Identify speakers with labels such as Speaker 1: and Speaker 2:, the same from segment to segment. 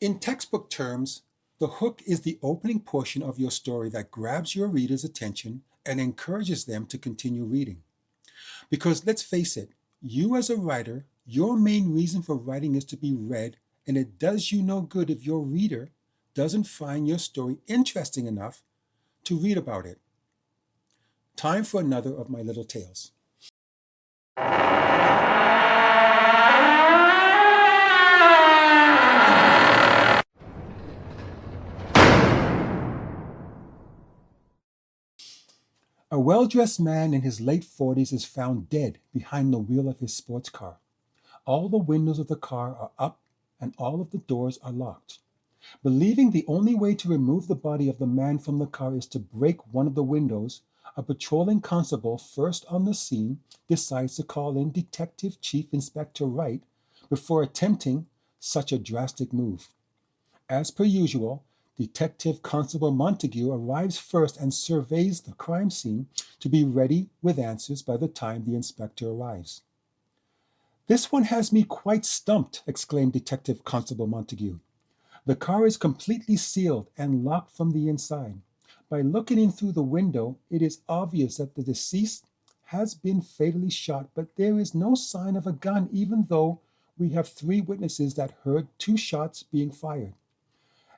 Speaker 1: In textbook terms, the hook is the opening portion of your story that grabs your reader's attention and encourages them to continue reading. Because let's face it, you as a writer, your main reason for writing is to be read, and it does you no good if your reader doesn't find your story interesting enough to read about it. Time for another of my little tales. A well dressed man in his late 40s is found dead behind the wheel of his sports car. All the windows of the car are up and all of the doors are locked. Believing the only way to remove the body of the man from the car is to break one of the windows, a patrolling constable first on the scene decides to call in Detective Chief Inspector Wright before attempting such a drastic move. As per usual, Detective Constable Montague arrives first and surveys the crime scene to be ready with answers by the time the inspector arrives. "This one has me quite stumped," exclaimed Detective Constable Montague. "The car is completely sealed and locked from the inside. By looking in through the window, it is obvious that the deceased has been fatally shot, but there is no sign of a gun, even though we have three witnesses that heard two shots being fired.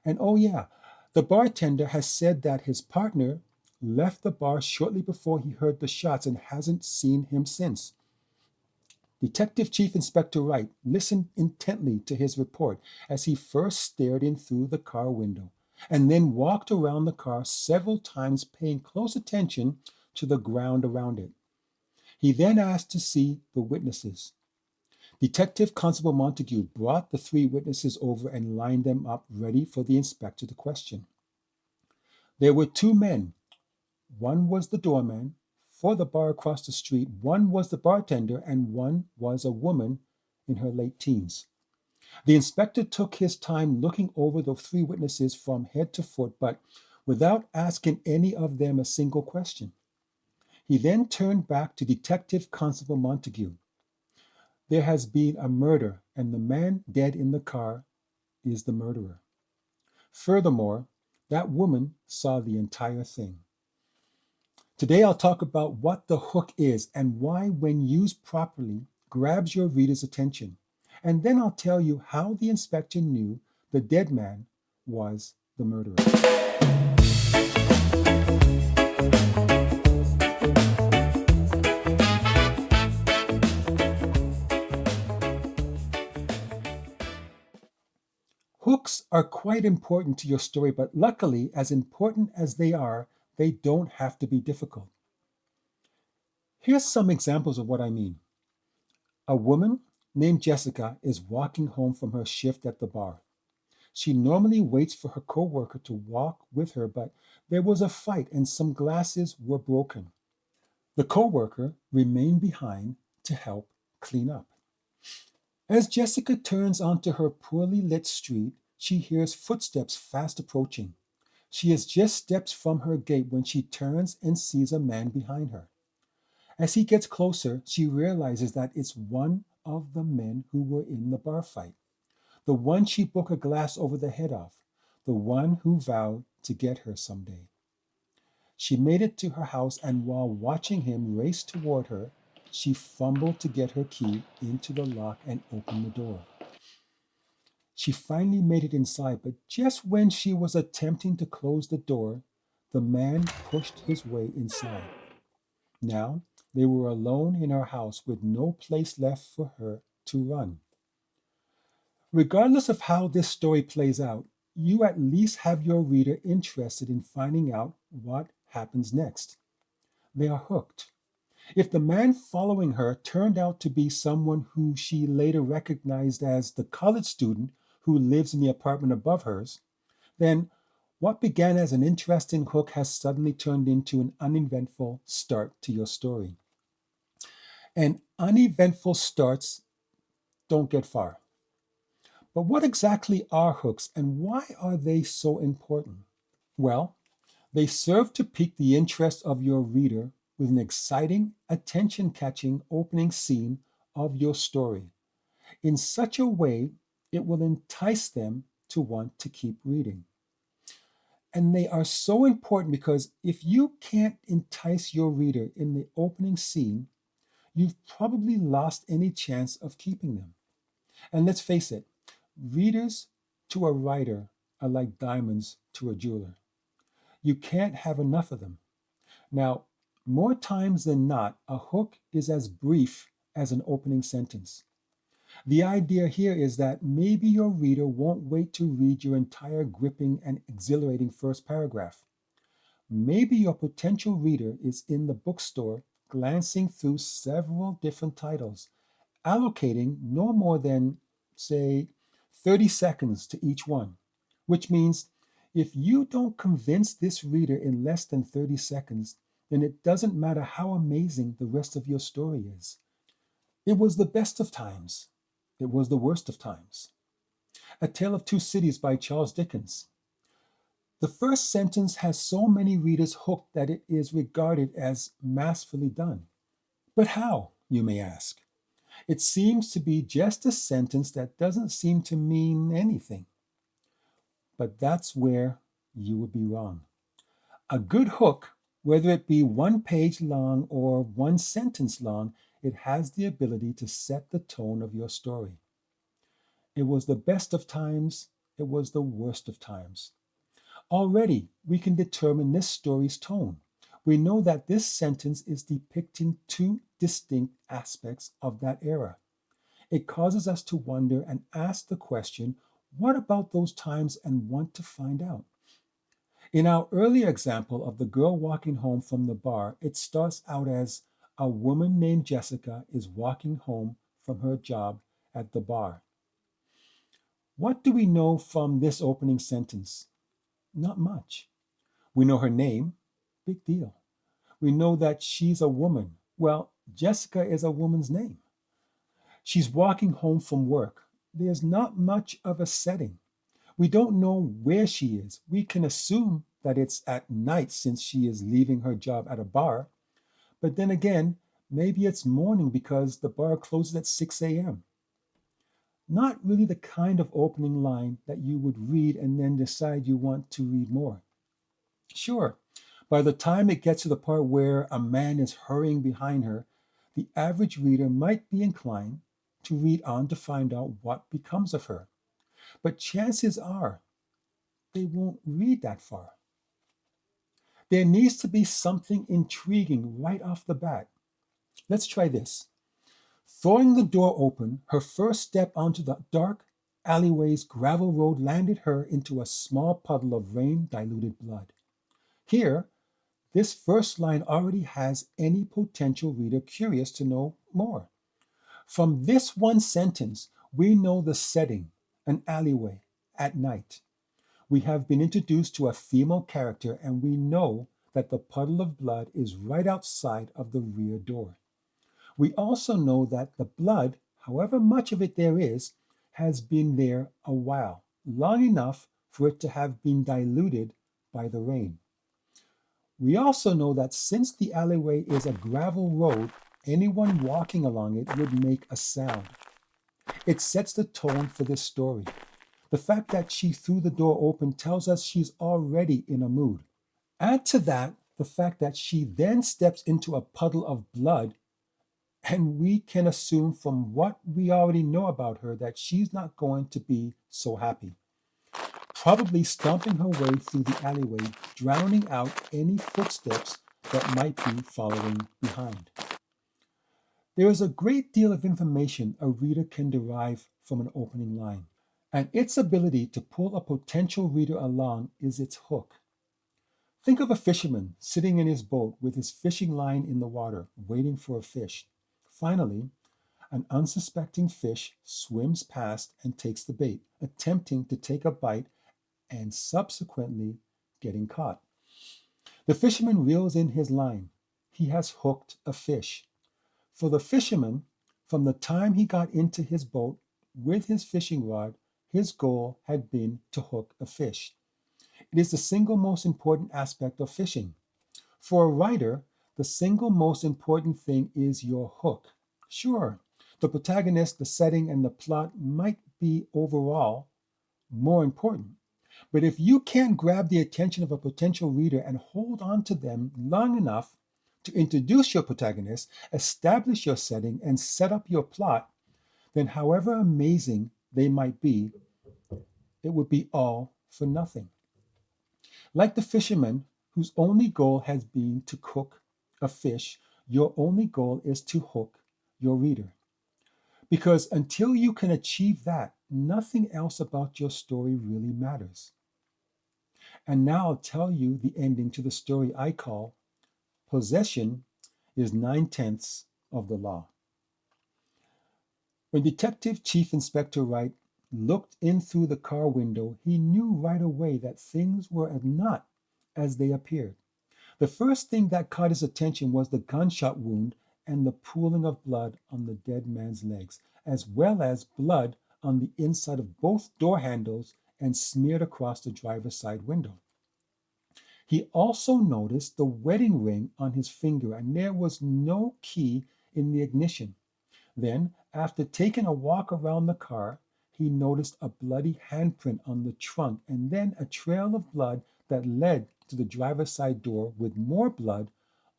Speaker 1: And oh, yeah, the bartender has said that his partner left the bar shortly before he heard the shots and hasn't seen him since." Detective Chief Inspector Wright listened intently to his report as he first stared in through the car window and then walked around the car several times, paying close attention to the ground around it. He then asked to see the witnesses. Detective Constable Montague brought the three witnesses over and lined them up ready for the inspector to question. There were two men. One was the doorman for the bar across the street, one was the bartender, and one was a woman in her late teens. The inspector took his time looking over the three witnesses from head to foot, but without asking any of them a single question. He then turned back to Detective Constable Montague. "There has been a murder, and the man dead in the car is the murderer. Furthermore, that woman saw the entire thing." Today, I'll talk about what the hook is and why, when used properly, grabs your reader's attention. And then I'll tell you how the inspector knew the dead man was the murderer. Hooks are quite important to your story, but luckily, as important as they are, they don't have to be difficult. Here's some examples of what I mean. A woman named Jessica is walking home from her shift at the bar. She normally waits for her coworker to walk with her, but there was a fight and some glasses were broken. The coworker remained behind to help clean up. As Jessica turns onto her poorly lit street, she hears footsteps fast approaching. She is just steps from her gate when she turns and sees a man behind her. As he gets closer, she realizes that it's one of the men who were in the bar fight, the one she broke a glass over the head of, the one who vowed to get her someday. She made it to her house, and while watching him race toward her, she fumbled to get her key into the lock and open the door. She finally made it inside, but just when she was attempting to close the door, the man pushed his way inside. Now they were alone in her house with no place left for her to run. Regardless of how this story plays out, you at least have your reader interested in finding out what happens next. They are hooked. If the man following her turned out to be someone who she later recognized as the college student who lives in the apartment above hers, then what began as an interesting hook has suddenly turned into an uneventful start to your story. And uneventful starts don't get far. But what exactly are hooks and why are they so important? Well, they serve to pique the interest of your reader with an exciting, attention catching opening scene of your story in such a way it will entice them to want to keep reading. And they are so important because if you can't entice your reader in the opening scene, you've probably lost any chance of keeping them. And let's face it, readers to a writer are like diamonds to a jeweler. You can't have enough of them. Now, more times than not, a hook is as brief as an opening sentence. The idea here is that maybe your reader won't wait to read your entire gripping and exhilarating first paragraph. Maybe your potential reader is in the bookstore glancing through several different titles, allocating no more than, say, 30 seconds to each one, which means if you don't convince this reader in less than 30 seconds, then it doesn't matter how amazing the rest of your story is. It was the best of times. It was the worst of times. A Tale of Two Cities by Charles Dickens. The first sentence has so many readers hooked that it is regarded as masterfully done. But how, you may ask? It seems to be just a sentence that doesn't seem to mean anything. But that's where you would be wrong. A good hook, whether it be one page long or one sentence long, it has the ability to set the tone of your story. It was the best of times, it was the worst of times. Already, we can determine this story's tone. We know that this sentence is depicting two distinct aspects of that era. It causes us to wonder and ask the question, what about those times, and want to find out? In our earlier example of the girl walking home from the bar, it starts out as a woman named Jessica is walking home from her job at the bar. What do we know from this opening sentence? Not much. We know her name, big deal. We know that she's a woman. Well, Jessica is a woman's name. She's walking home from work. There's not much of a setting. We don't know where she is. We can assume that it's at night since she is leaving her job at a bar. But then again, maybe it's morning because the bar closes at 6 a.m. Not really the kind of opening line that you would read and then decide you want to read more. Sure, by the time it gets to the part where a man is hurrying behind her, the average reader might be inclined to read on to find out what becomes of her. But chances are they won't read that far. There needs to be something intriguing right off the bat. Let's try this. Throwing the door open, her first step onto the dark alleyway's gravel road landed her into a small puddle of rain diluted blood. Here, this first line already has any potential reader curious to know more. From this one sentence, we know the setting, an alleyway, at night. We have been introduced to a female character, and we know that the puddle of blood is right outside of the rear door. We also know that the blood, however much of it there is, has been there a while, long enough for it to have been diluted by the rain. We also know that since the alleyway is a gravel road, anyone walking along it would make a sound. It sets the tone for this story. The fact that she threw the door open tells us she's already in a mood. Add to that the fact that she then steps into a puddle of blood, and we can assume from what we already know about her that she's not going to be so happy. Probably stomping her way through the alleyway, drowning out any footsteps that might be following behind. There is a great deal of information a reader can derive from an opening line, and its ability to pull a potential reader along is its hook. Think of a fisherman sitting in his boat with his fishing line in the water, waiting for a fish. Finally, an unsuspecting fish swims past and takes the bait, attempting to take a bite and subsequently getting caught. The fisherman reels in his line. He has hooked a fish. For the fisherman, from the time he got into his boat with his fishing rod, his goal had been to hook a fish. It is the single most important aspect of fishing. For a writer, the single most important thing is your hook. Sure, the protagonist, the setting, and the plot might be overall more important. But if you can't grab the attention of a potential reader and hold on to them long enough to introduce your protagonist, establish your setting, and set up your plot, then however amazing they might be, it would be all for nothing. Like the fisherman whose only goal has been to cook a fish, your only goal is to hook your reader. Because until you can achieve that, nothing else about your story really matters. And now I'll tell you the ending to the story I call Possession is 9/10 of the Law. When Detective Chief Inspector Wright looked in through the car window, he knew right away that things were not as they appeared. The first thing that caught his attention was the gunshot wound and the pooling of blood on the dead man's legs, as well as blood on the inside of both door handles and smeared across the driver's side window. He also noticed the wedding ring on his finger, and there was no key in the ignition. Then, after taking a walk around the car, he noticed a bloody handprint on the trunk and then a trail of blood that led to the driver's side door with more blood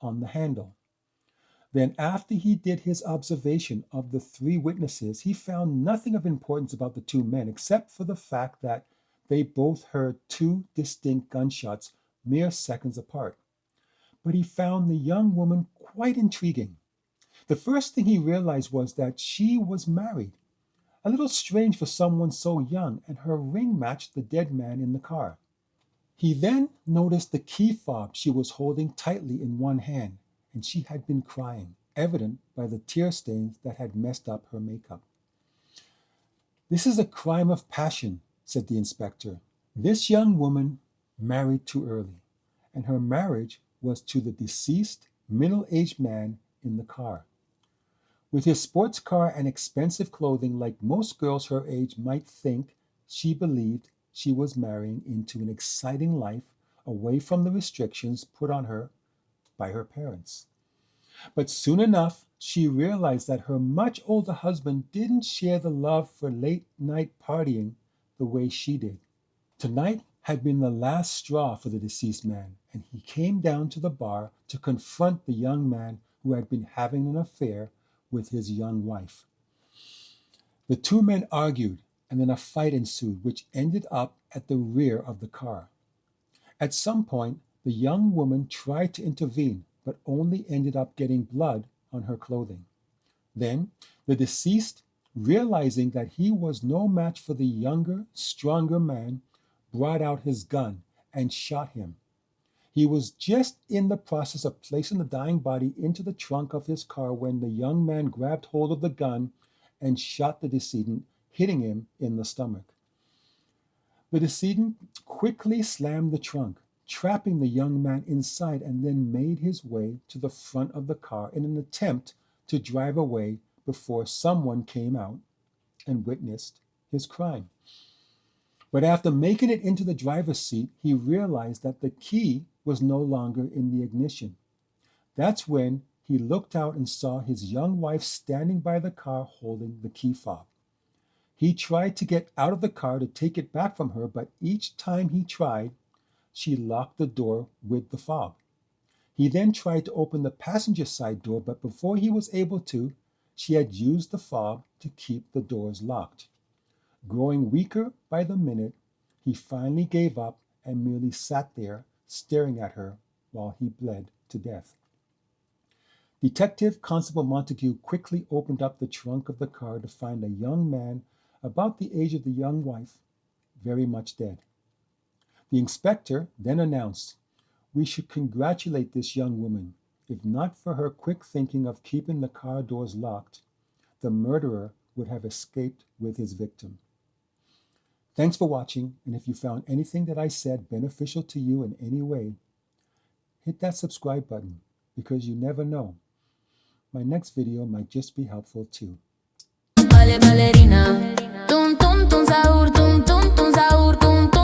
Speaker 1: on the handle. Then, after he did his observation of the three witnesses, he found nothing of importance about the two men except for the fact that they both heard two distinct gunshots mere seconds apart. But he found the young woman quite intriguing. The first thing he realized was that she was married, a little strange for someone so young, and her ring matched the dead man in the car. He then noticed the key fob she was holding tightly in one hand, and she had been crying, evident by the tear stains that had messed up her makeup. "This is a crime of passion," said the inspector. "This young woman married too early, and her marriage was to the deceased middle-aged man in the car. With his sports car and expensive clothing, like most girls her age might think, she believed she was marrying into an exciting life away from the restrictions put on her by her parents. But soon enough, she realized that her much older husband didn't share the love for late night partying the way she did. Tonight had been the last straw for the deceased man, and he came down to the bar to confront the young man who had been having an affair with his young wife. The two men argued, and then a fight ensued, which ended up at the rear of the car. At some point, the young woman tried to intervene, but only ended up getting blood on her clothing. Then, the deceased, realizing that he was no match for the younger, stronger man, brought out his gun and shot him. He was just in the process of placing the dying body into the trunk of his car when the young man grabbed hold of the gun and shot the decedent, hitting him in the stomach. The decedent quickly slammed the trunk, trapping the young man inside, and then made his way to the front of the car in an attempt to drive away before someone came out and witnessed his crime. But after making it into the driver's seat, he realized that the key was no longer in the ignition. That's when he looked out and saw his young wife standing by the car holding the key fob. He tried to get out of the car to take it back from her, but each time he tried, she locked the door with the fob. He then tried to open the passenger side door, but before he was able to, she had used the fob to keep the doors locked. Growing weaker by the minute, he finally gave up and merely sat there staring at her while he bled to death. Detective Constable Montague quickly opened up the trunk of the car to find a young man about the age of the young wife, very much dead. The inspector then announced, "We should congratulate this young woman. If not for her quick thinking of keeping the car doors locked, the murderer would have escaped with his victim." Thanks for watching, and if you found anything that I said beneficial to you in any way, hit that subscribe button, because you never know. My next video might just be helpful too. Vale, ballerina. Tum, tum, tum, sahur, tum, tum, tum, sahur, tum, tum.